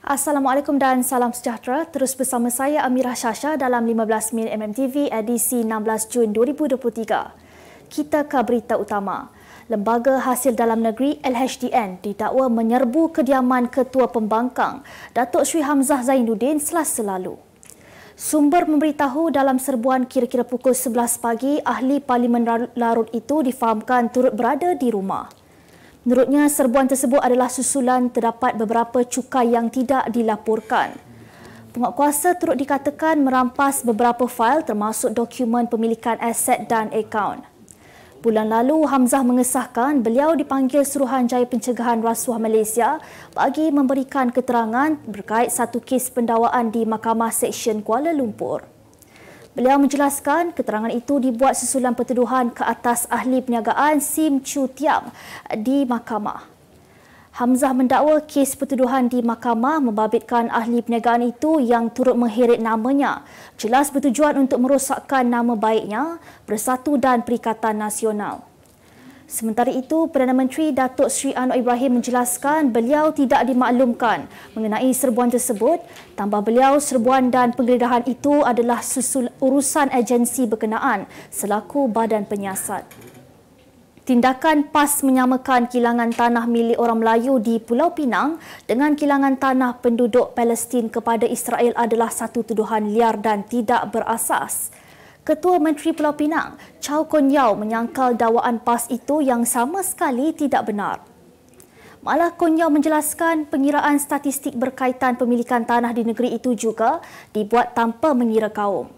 Assalamualaikum dan salam sejahtera. Terus bersama saya Amirah Syasha dalam 15 Minit MMTV edisi 16 Jun 2023. Kita ke berita utama. Lembaga Hasil Dalam Negeri LHDN didakwa menyerbu kediaman Ketua Pembangkang Datuk Sri Hamzah Zainuddin Selasa lalu. Sumber memberitahu dalam serbuan kira-kira pukul 11 pagi, ahli Parlimen Larut itu difahamkan turut berada di rumah. Menurutnya, serbuan tersebut adalah susulan terdapat beberapa cukai yang tidak dilaporkan. Penguatkuasa turut dikatakan merampas beberapa fail termasuk dokumen pemilikan aset dan akaun. Bulan lalu, Hamzah mengesahkan beliau dipanggil Suruhanjaya Pencegahan Rasuah Malaysia bagi memberikan keterangan berkait satu kes pendakwaan di Mahkamah Seksyen Kuala Lumpur. Beliau menjelaskan keterangan itu dibuat susulan pertuduhan ke atas ahli perniagaan Sim Chu Tiam di mahkamah. Hamzah mendakwa kes pertuduhan di mahkamah membabitkan ahli perniagaan itu yang turut mengheret namanya jelas bertujuan untuk merosakkan nama baiknya, Bersatu dan Perikatan Nasional. Sementara itu, Perdana Menteri Datuk Seri Anwar Ibrahim menjelaskan beliau tidak dimaklumkan mengenai serbuan tersebut. Tambah beliau, serbuan dan penggeledahan itu adalah urusan agensi berkenaan selaku badan penyiasat. Tindakan PAS menyamakan kilangan tanah milik orang Melayu di Pulau Pinang dengan kilangan tanah penduduk Palestin kepada Israel adalah satu tuduhan liar dan tidak berasas. Ketua Menteri Pulau Pinang, Chow Kon Yeow menyangkal dakwaan PAS itu yang sama sekali tidak benar. Malah Kon Yeow menjelaskan pengiraan statistik berkaitan pemilikan tanah di negeri itu juga dibuat tanpa mengira kaum.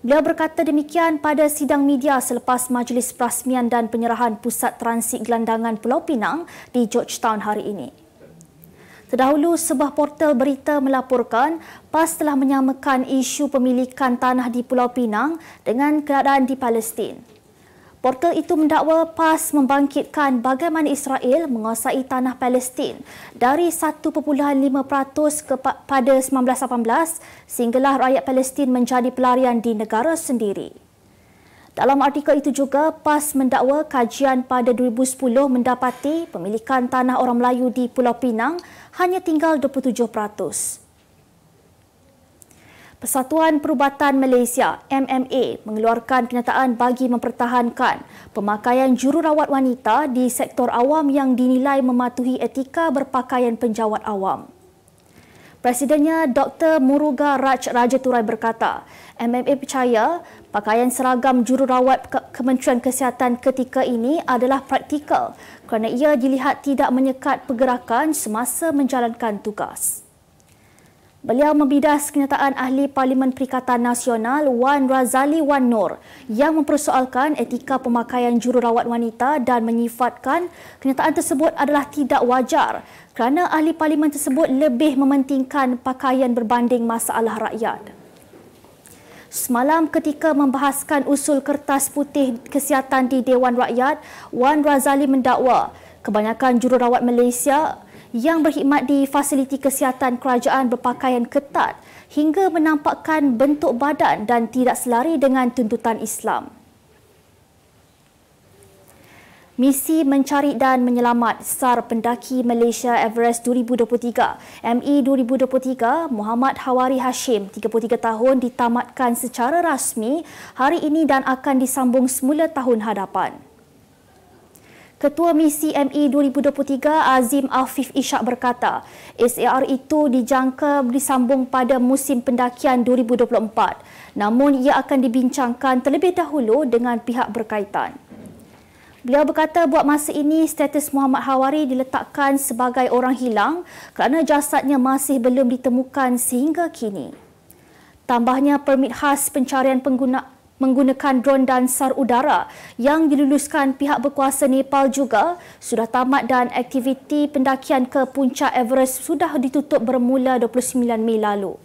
Beliau berkata demikian pada sidang media selepas Majlis Perasmian dan Penyerahan Pusat Transit Gelandangan Pulau Pinang di Georgetown hari ini. Terdahulu, sebuah portal berita melaporkan PAS telah menyamakan isu pemilikan tanah di Pulau Pinang dengan keadaan di Palestin. Portal itu mendakwa PAS membangkitkan bagaimana Israel menguasai tanah Palestin dari 1.5% pada 1918 sehinggalah rakyat Palestin menjadi pelarian di negara sendiri. Dalam artikel itu juga, PAS mendakwa kajian pada 2010 mendapati pemilikan tanah orang Melayu di Pulau Pinang hanya tinggal 27%. Persatuan Perubatan Malaysia MMA mengeluarkan kenyataan bagi mempertahankan pemakaian jururawat wanita di sektor awam yang dinilai mematuhi etika berpakaian penjawat awam. Presidennya Dr. Muruga Raj Rajaturai berkata, MMA percaya pakaian seragam jururawat Kementerian Kesihatan ketika ini adalah praktikal kerana ia dilihat tidak menyekat pergerakan semasa menjalankan tugas. Beliau membidas kenyataan ahli Parlimen Perikatan Nasional Wan Razali Wan Noor yang mempersoalkan etika pemakaian jururawat wanita dan menyifatkan kenyataan tersebut adalah tidak wajar kerana ahli Parlimen tersebut lebih mementingkan pakaian berbanding masalah rakyat. Semalam ketika membahaskan usul kertas putih kesihatan di Dewan Rakyat, Wan Razali mendakwa kebanyakan jururawat Malaysia yang berkhidmat di fasiliti kesihatan kerajaan berpakaian ketat hingga menampakkan bentuk badan dan tidak selari dengan tuntutan Islam. Misi Mencari dan Menyelamat SAR Pendaki Malaysia Everest 2023 ME 2023 Muhammad Hawari Hashim 33 tahun ditamatkan secara rasmi hari ini dan akan disambung semula tahun hadapan. Ketua Misi ME 2023 Azim Afif Ishak berkata, SAR itu dijangka disambung pada musim pendakian 2024. Namun ia akan dibincangkan terlebih dahulu dengan pihak berkaitan. Beliau berkata buat masa ini status Muhammad Hawari diletakkan sebagai orang hilang kerana jasadnya masih belum ditemukan sehingga kini. Tambahnya permit khas pencarian menggunakan drone dan SAR udara yang diluluskan pihak berkuasa Nepal juga sudah tamat dan aktiviti pendakian ke puncak Everest sudah ditutup bermula 29 Mei lalu.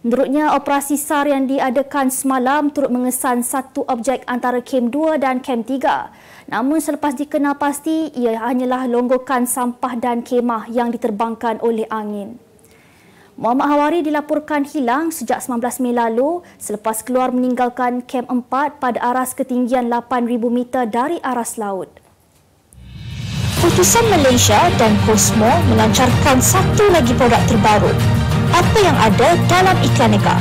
Menurutnya, operasi SAR yang diadakan semalam turut mengesan satu objek antara Kem 2 dan Kem 3. Namun selepas dikenal pasti, ia hanyalah longgokan sampah dan kemah yang diterbangkan oleh angin. Muhammad Hawari dilaporkan hilang sejak 19 Mei lalu selepas keluar meninggalkan Kem 4 pada aras ketinggian 8,000 meter dari aras laut. Keputusan Malaysia dan Cosmo melancarkan satu lagi produk terbaru. Apa yang ada dalam Iklanega?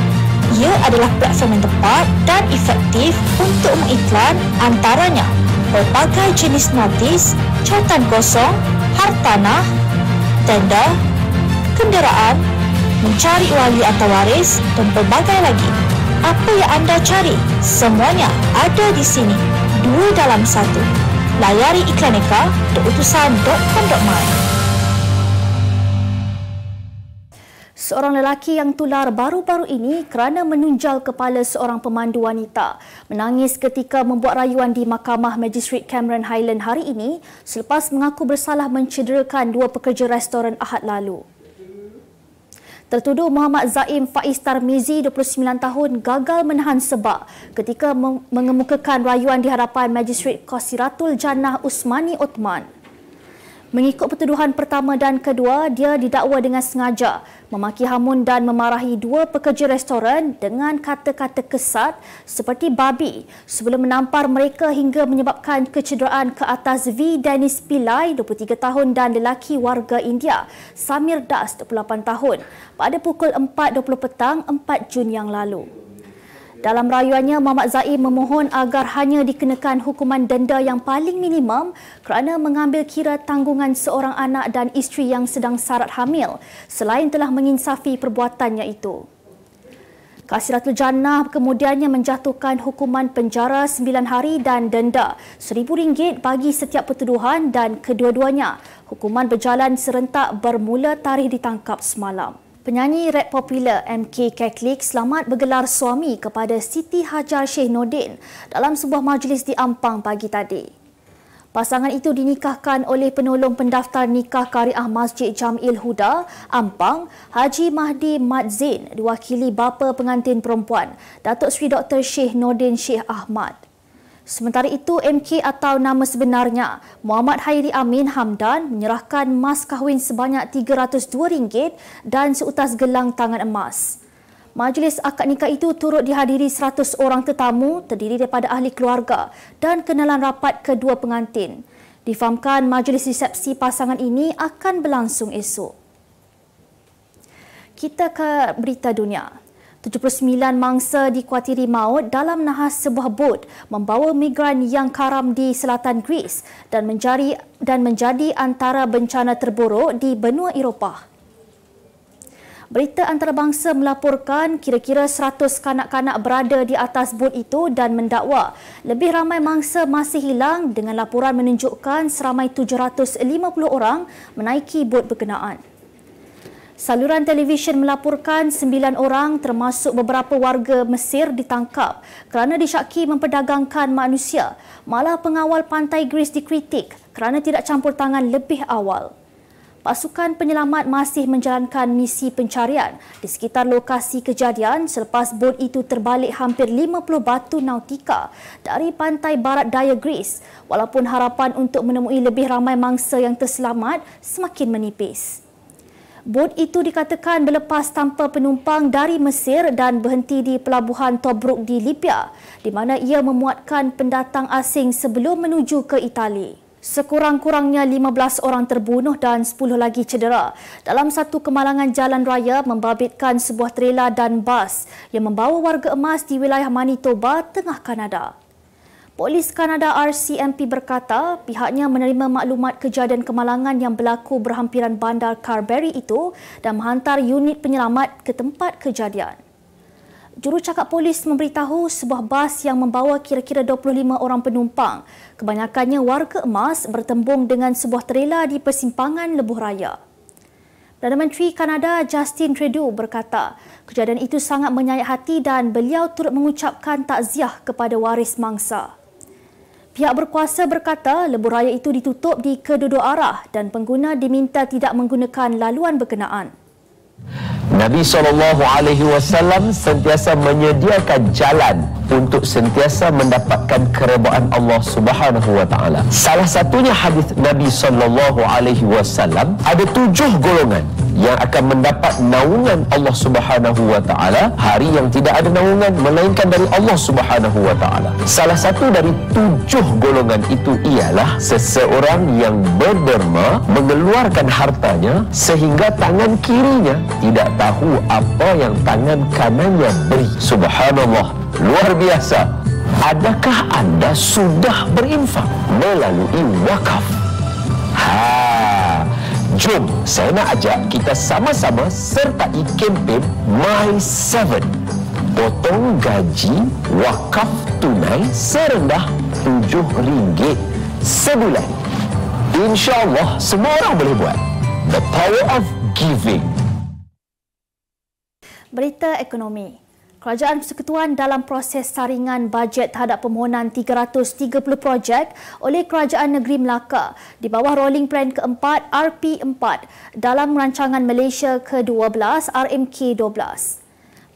Ia adalah platform yang tepat dan efektif untuk mengiklan antaranya berbagai jenis notis, cartan kosong, hartanah, tender, kenderaan, mencari wali atau waris dan berbagai lagi. Apa yang anda cari? Semuanya ada di sini. 2 dalam 1. Layari iklaneka.utusan.com.my. Seorang lelaki yang tular baru-baru ini kerana menunjal kepala seorang pemandu wanita menangis ketika membuat rayuan di Mahkamah Magistrate Cameron Highland hari ini selepas mengaku bersalah mencederakan 2 pekerja restoran Ahad lalu. Tertuduh Muhammad Zaim Faiz Tarmizi, 29 tahun, gagal menahan sebab ketika mengemukakan rayuan di hadapan Magistrate Qasiratul Jannah Usmani Othman. Mengikut pertuduhan pertama dan kedua, dia didakwa dengan sengaja memaki hamun dan memarahi 2 pekerja restoran dengan kata-kata kesat seperti babi sebelum menampar mereka hingga menyebabkan kecederaan ke atas V. Dennis Pillai, 23 tahun dan lelaki warga India Samir Das, 28 tahun pada pukul 4.20 petang 4 Jun yang lalu. Dalam rayuannya, Muhammad Zaim memohon agar hanya dikenakan hukuman denda yang paling minimum kerana mengambil kira tanggungan seorang anak dan isteri yang sedang sarat hamil selain telah menginsafi perbuatannya itu. Qasiratul Jannah kemudiannya menjatuhkan hukuman penjara 9 hari dan denda RM1,000 bagi setiap pertuduhan dan kedua-duanya hukuman berjalan serentak bermula tarikh ditangkap semalam. Penyanyi rap popular MK Keklik selamat bergelar suami kepada Siti Hajar Sheikh Nordin dalam sebuah majlis di Ampang pagi tadi. Pasangan itu dinikahkan oleh penolong pendaftar nikah Kariah Masjid Jamil Huda, Ampang, Haji Mahdi Mat Zain, diwakili bapa pengantin perempuan, Datuk Seri Dr. Sheikh Nordin Sheikh Ahmad. Sementara itu, MK atau nama sebenarnya Muhammad Hairi Amin Hamdan menyerahkan mas kahwin sebanyak RM302 dan seutas gelang tangan emas. Majlis akad nikah itu turut dihadiri 100 orang tetamu terdiri daripada ahli keluarga dan kenalan rapat kedua pengantin. Difahamkan majlis resepsi pasangan ini akan berlangsung esok. Kita ke berita dunia. 79 mangsa dikuatiri maut dalam nahas sebuah bot membawa migran yang karam di selatan Greece dan menjadi antara bencana terburuk di benua Eropah. Berita antarabangsa melaporkan kira-kira 100 kanak-kanak berada di atas bot itu dan mendakwa lebih ramai mangsa masih hilang dengan laporan menunjukkan seramai 750 orang menaiki bot berkenaan. Saluran televisyen melaporkan 9 orang termasuk beberapa warga Mesir ditangkap kerana disyaki memperdagangkan manusia. Malah pengawal pantai Greece dikritik kerana tidak campur tangan lebih awal. Pasukan penyelamat masih menjalankan misi pencarian di sekitar lokasi kejadian selepas bot itu terbalik hampir 50 batu nautika dari pantai barat daya Greece, walaupun harapan untuk menemui lebih ramai mangsa yang terselamat semakin menipis. Bot itu dikatakan berlepas tanpa penumpang dari Mesir dan berhenti di pelabuhan Tobruk di Libya, di mana ia memuatkan pendatang asing sebelum menuju ke Itali. Sekurang-kurangnya 15 orang terbunuh dan 10 lagi cedera dalam satu kemalangan jalan raya membabitkan sebuah trailer dan bas yang membawa warga emas di wilayah Manitoba, tengah Kanada. Polis Kanada RCMP berkata pihaknya menerima maklumat kejadian kemalangan yang berlaku berhampiran bandar Carberry itu dan menghantar unit penyelamat ke tempat kejadian. Jurucakap polis memberitahu sebuah bas yang membawa kira-kira 25 orang penumpang, kebanyakannya warga emas, bertembung dengan sebuah trailer di persimpangan Lebuh Raya. Perdana Menteri Kanada Justin Trudeau berkata, kejadian itu sangat menyayat hati dan beliau turut mengucapkan takziah kepada waris mangsa. Pihak berkuasa berkata lebuh raya itu ditutup di kedua-dua arah dan pengguna diminta tidak menggunakan laluan berkenaan. Nabi SAW sentiasa menyediakan jalan untuk sentiasa mendapatkan keredaan Allah Subhanahu Wa Taala. Salah satunya hadis Nabi SAW ada 7 golongan yang akan mendapat naungan Allah Subhanahu wa taala, hari yang tidak ada naungan melainkan dari Allah Subhanahu wa taala. Salah satu dari 7 golongan itu ialah seseorang yang berderma, mengeluarkan hartanya sehingga tangan kirinya tidak tahu apa yang tangan kanannya beri. Subhanallah, luar biasa. Adakah anda sudah berinfak melalui wakaf? Jom, saya nak ajak kita sama-sama sertai kempen My7. Potong gaji wakaf tunai serendah RM7 sebulan. InsyaAllah semua orang boleh buat. The power of giving. Berita ekonomi. Kerajaan Persekutuan dalam proses saringan bajet terhadap permohonan 330 projek oleh Kerajaan Negeri Melaka di bawah Rolling Plan keempat RP4 dalam Rancangan Malaysia ke-12 RMK12.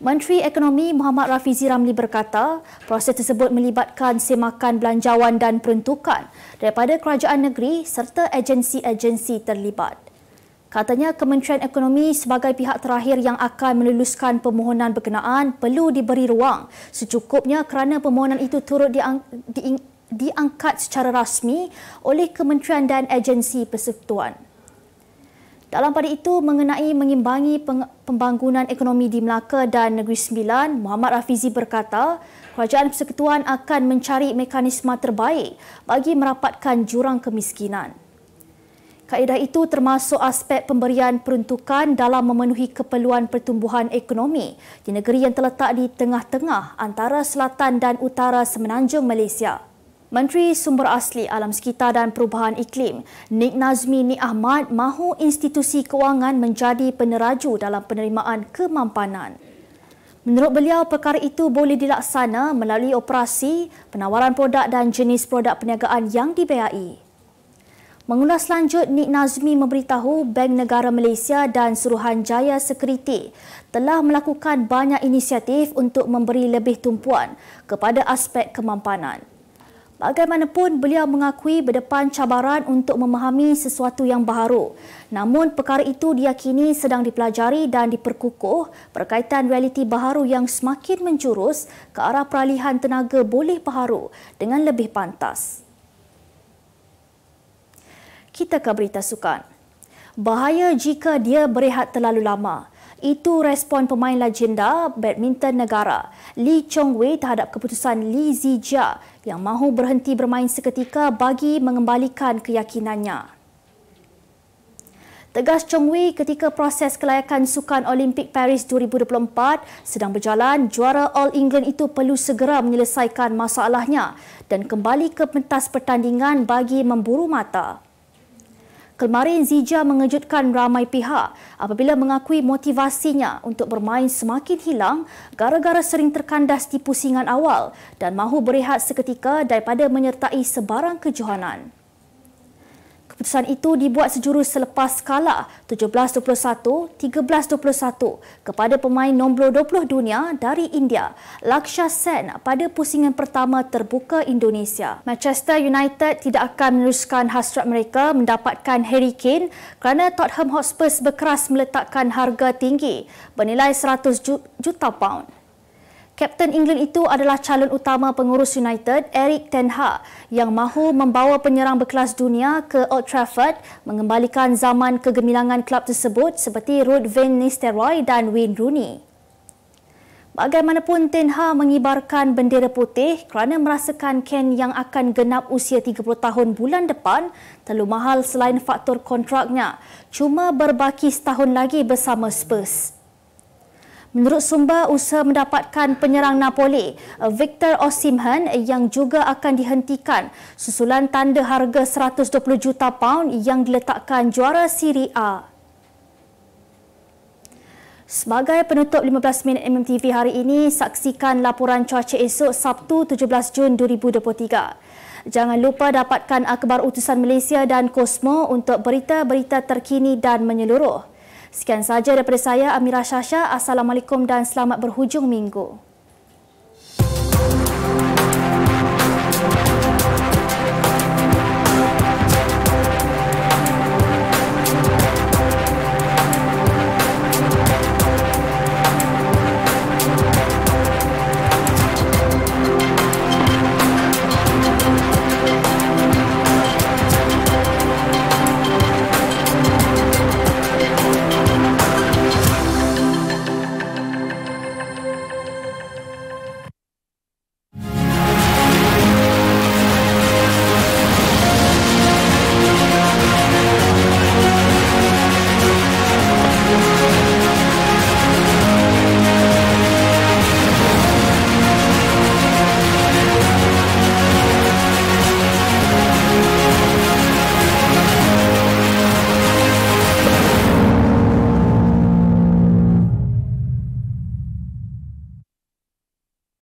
Menteri Ekonomi Muhammad Rafizi Ramli berkata, proses tersebut melibatkan semakan belanjawan dan peruntukan daripada kerajaan negeri serta agensi-agensi terlibat. Katanya Kementerian Ekonomi sebagai pihak terakhir yang akan meluluskan permohonan berkenaan perlu diberi ruang secukupnya kerana permohonan itu turut diangkat secara rasmi oleh kementerian dan agensi persekutuan. Dalam pada itu, mengenai mengimbangi pembangunan ekonomi di Melaka dan Negeri Sembilan, Muhammad Rafizi berkata, Kerajaan Persekutuan akan mencari mekanisme terbaik bagi merapatkan jurang kemiskinan. Kaedah itu termasuk aspek pemberian peruntukan dalam memenuhi keperluan pertumbuhan ekonomi di negeri yang terletak di tengah-tengah antara selatan dan utara semenanjung Malaysia. Menteri Sumber Asli, Alam Sekitar dan Perubahan Iklim, Nik Nazmi Nik Ahmad mahu institusi kewangan menjadi peneraju dalam penerimaan kemampanan. Menurut beliau, perkara itu boleh dilaksana melalui operasi, penawaran produk dan jenis produk perniagaan yang dibiayai. Mengulas lanjut, Nik Nazmi memberitahu Bank Negara Malaysia dan Suruhanjaya Sekuriti telah melakukan banyak inisiatif untuk memberi lebih tumpuan kepada aspek kemampanan. Bagaimanapun, beliau mengakui berdepan cabaran untuk memahami sesuatu yang baharu. Namun, perkara itu diyakini sedang dipelajari dan diperkukuh berkaitan realiti baharu yang semakin menjurus ke arah peralihan tenaga boleh baharu dengan lebih pantas. Kita ke berita sukan. Bahaya jika dia berehat terlalu lama. Itu respon pemain legenda badminton negara Lee Chong Wei terhadap keputusan Li Zijia yang mahu berhenti bermain seketika bagi mengembalikan keyakinannya. Tegas Chong Wei ketika proses kelayakan Sukan Olimpik Paris 2024 sedang berjalan, juara All England itu perlu segera menyelesaikan masalahnya dan kembali ke pentas pertandingan bagi memburu mata. Kemarin Zijia mengejutkan ramai pihak apabila mengakui motivasinya untuk bermain semakin hilang gara-gara sering terkandas di pusingan awal dan mahu berehat seketika daripada menyertai sebarang kejohanan. Keputusan itu dibuat sejurus selepas kalah 17-21, 13-21 kepada pemain nombor 20 dunia dari India, Lakshya Sen pada pusingan pertama terbuka Indonesia. Manchester United tidak akan meneruskan hasrat mereka mendapatkan Harry Kane kerana Tottenham Hotspur berkeras meletakkan harga tinggi bernilai 100 juta pound. Kapten England itu adalah calon utama pengurus United, Erik ten Hag, yang mahu membawa penyerang berkelas dunia ke Old Trafford, mengembalikan zaman kegemilangan kelab tersebut seperti Ruud van Nistelrooy dan Wayne Rooney. Bagaimanapun, ten Hag mengibarkan bendera putih kerana merasakan Kane yang akan genap usia 30 tahun bulan depan terlalu mahal selain faktor kontraknya, cuma berbaki setahun lagi bersama Spurs. Menurut sumber, usaha mendapatkan penyerang Napoli, Victor Osimhen yang juga akan dihentikan susulan tanda harga 120 juta pound yang diletakkan juara Serie A. Sebagai penutup 15 minit MMTV hari ini, saksikan laporan cuaca esok Sabtu 17 Jun 2023. Jangan lupa dapatkan akhbar utusan Malaysia dan Kosmo untuk berita-berita terkini dan menyeluruh. Sekian sahaja daripada saya, Amira Shasha. Assalamualaikum dan selamat berhujung minggu.